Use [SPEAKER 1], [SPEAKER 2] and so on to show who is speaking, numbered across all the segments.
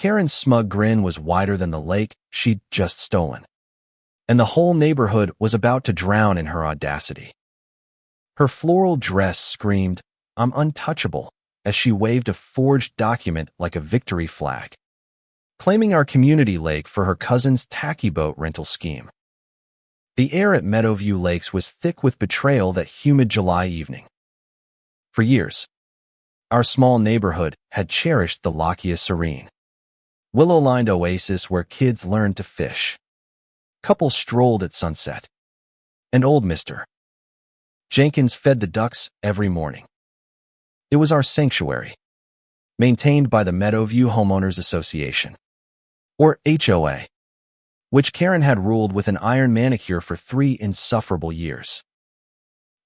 [SPEAKER 1] Karen's smug grin was wider than the lake she'd just stolen, and the whole neighborhood was about to drown in her audacity. Her floral dress screamed, "I'm untouchable," as she waved a forged document like a victory flag, claiming our community lake for her cousin's tacky boat rental scheme. The air at Meadowview Lakes was thick with betrayal that humid July evening. For years, our small neighborhood had cherished the Lochia Serene, willow-lined oasis where kids learned to fish. Couples strolled at sunset, and old Mr. Jenkins fed the ducks every morning. It was our sanctuary, maintained by the Meadowview Homeowners Association, or HOA, which Karen had ruled with an iron manicure for 3 insufferable years.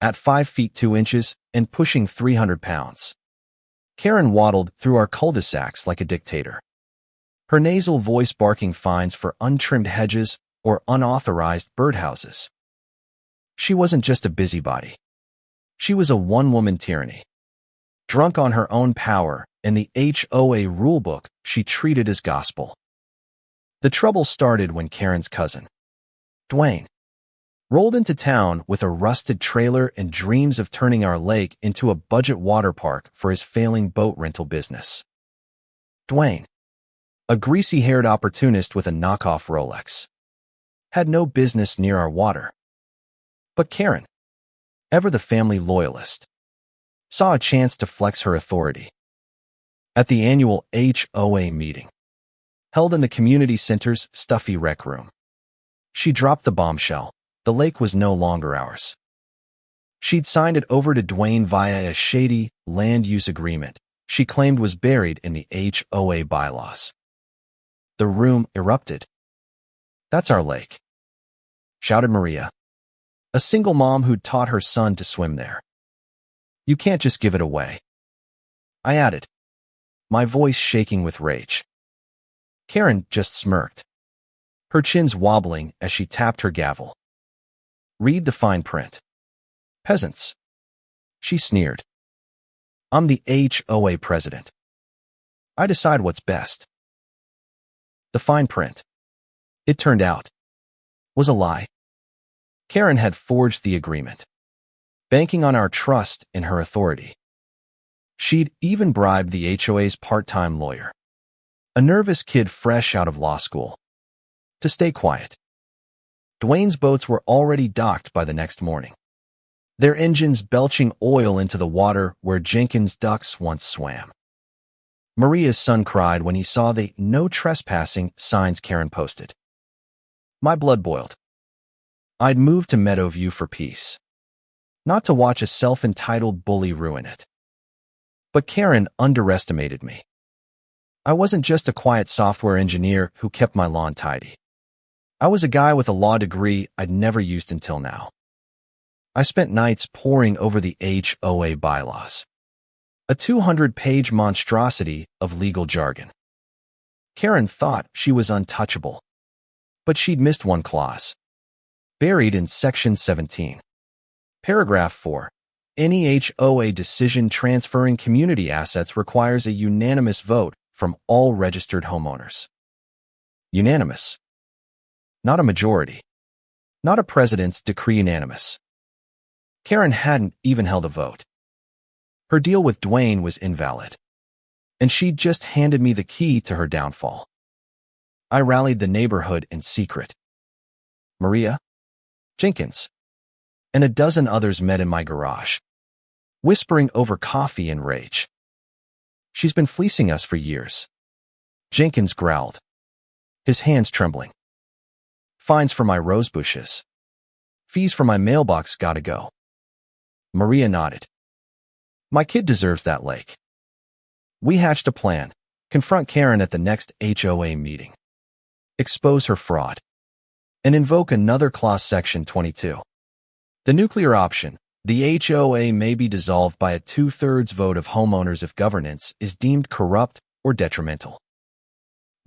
[SPEAKER 1] At 5 feet 2 inches and pushing 300 pounds, Karen waddled through our cul-de-sacs like a dictator, her nasal voice barking fines for untrimmed hedges or unauthorized birdhouses. She wasn't just a busybody. She was a one-woman tyranny, drunk on her own power and the HOA rulebook she treated as gospel. The trouble started when Karen's cousin, Dwayne, rolled into town with a rusted trailer and dreams of turning our lake into a budget water park for his failing boat rental business. Dwayne, a greasy-haired opportunist with a knockoff Rolex, had no business near our water. But Karen, ever the family loyalist, saw a chance to flex her authority. At the annual HOA meeting, held in the community center's stuffy rec room, she dropped the bombshell: the lake was no longer ours. She'd signed it over to Dwayne via a shady land use agreement she claimed was buried in the HOA bylaws. The room erupted. "That's our lake," shouted Maria, a single mom who'd taught her son to swim there. "You can't just give it away," I added, my voice shaking with rage. Karen just smirked, her chins wobbling as she tapped her gavel. "Read the fine print. Peasants," she sneered. "I'm the HOA president. I decide what's best." The fine print, it turned out, was a lie. Karen had forged the agreement, banking on our trust in her authority. She'd even bribed the HOA's part-time lawyer, a nervous kid fresh out of law school, to stay quiet. Dwayne's boats were already docked by the next morning, their engines belching oil into the water where Jenkins' ducks once swam. Maria's son cried when he saw the "no trespassing" signs Karen posted. My blood boiled. I'd moved to Meadowview for peace, not to watch a self-entitled bully ruin it. But Karen underestimated me. I wasn't just a quiet software engineer who kept my lawn tidy. I was a guy with a law degree I'd never used until now. I spent nights poring over the HOA bylaws, a 200-page monstrosity of legal jargon. Karen thought she was untouchable, but she'd missed one clause, buried in Section 17. Paragraph 4. Any HOA decision transferring community assets requires a unanimous vote from all registered homeowners. Unanimous. Not a majority. Not a president's decree unanimous. Karen hadn't even held a vote. Her deal with Dwayne was invalid, and she'd just handed me the key to her downfall. I rallied the neighborhood in secret. Maria, Jenkins, and a dozen others met in my garage, whispering over coffee and rage. "She's been fleecing us for years," Jenkins growled, his hands trembling. "Fines for my rose bushes. Fees for my mailbox gotta go." Maria nodded. "My kid deserves that lake." We hatched a plan: confront Karen at the next HOA meeting, expose her fraud, and invoke another clause, Section 22. The nuclear option: the HOA may be dissolved by a 2/3 vote of homeowners if governance is deemed corrupt or detrimental.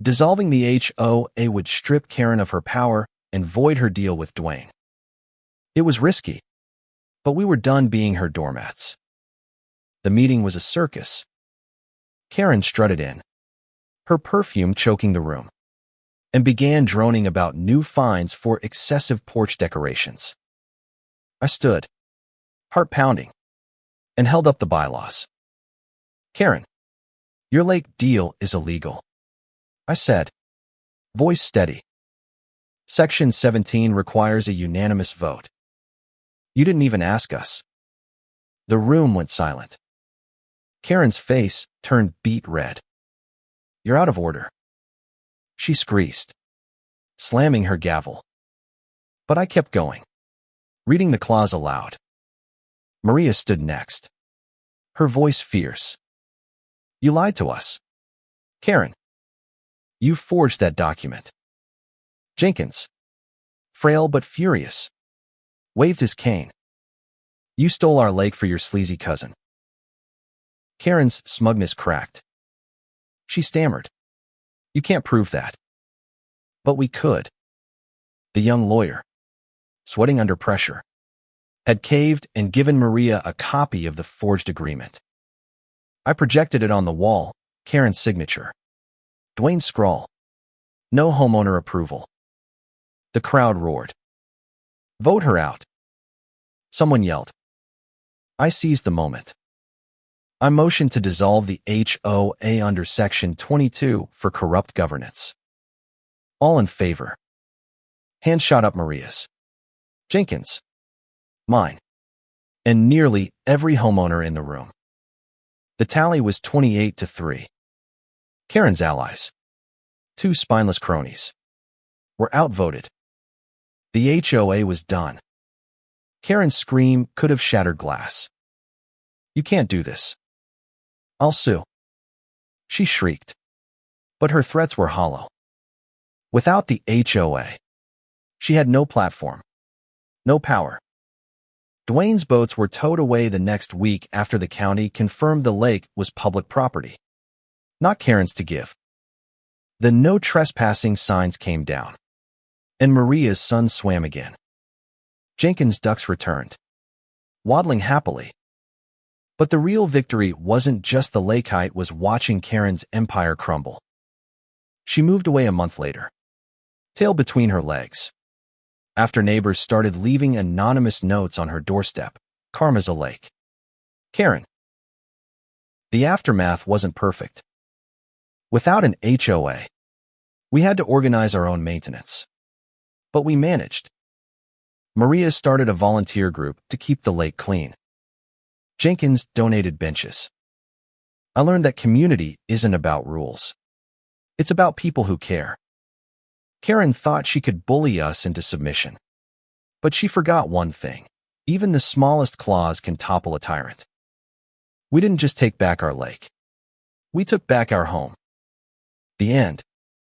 [SPEAKER 1] Dissolving the HOA would strip Karen of her power and void her deal with Dwayne. It was risky, but we were done being her doormats. The meeting was a circus. Karen strutted in, her perfume choking the room, and began droning about new fines for excessive porch decorations. I stood, heart pounding, and held up the bylaws. Karen, your lake deal is illegal, I said, voice steady. Section 17 requires a unanimous vote. You didn't even ask us. The room went silent. Karen's face turned beet red. You're out of order, she screeched, slamming her gavel. But I kept going, reading the clause aloud. Maria stood next, her voice fierce. You lied to us. Karen, you forged that document. Jenkins, frail but furious, waved his cane. You stole our lake for your sleazy cousin. Karen's smugness cracked. She stammered. You can't prove that. But we could. The young lawyer, sweating under pressure, had caved and given Maria a copy of the forged agreement. I projected it on the wall, Karen's signature. Dwayne's scrawl. No homeowner approval. The crowd roared. Vote her out. Someone yelled. I seized the moment. I motioned to dissolve the HOA under Section 22 for corrupt governance. All in favor. Hand shot up Maria's. Jenkins. Mine. And nearly every homeowner in the room. The tally was 28-3. Karen's allies, two spineless cronies, were outvoted. The HOA was done. Karen's scream could have shattered glass. You can't do this. I'll sue, she shrieked. But her threats were hollow. Without the HOA, she had no platform, no power. Dwayne's boats were towed away the next week after the county confirmed the lake was public property, not Karen's to give. The no trespassing signs came down, and Maria's son swam again. Jenkins' ducks returned, waddling happily. But the real victory wasn't just the lake height was watching Karen's empire crumble. She moved away a month later, tail between her legs. After neighbors started leaving anonymous notes on her doorstep, karma's a lake. Karen. The aftermath wasn't perfect. Without an HOA, we had to organize our own maintenance. But we managed. Maria started a volunteer group to keep the lake clean. Jenkins donated benches. I learned that community isn't about rules. It's about people who care. Karen thought she could bully us into submission. But she forgot one thing. Even the smallest clause can topple a tyrant. We didn't just take back our lake. We took back our home. The end.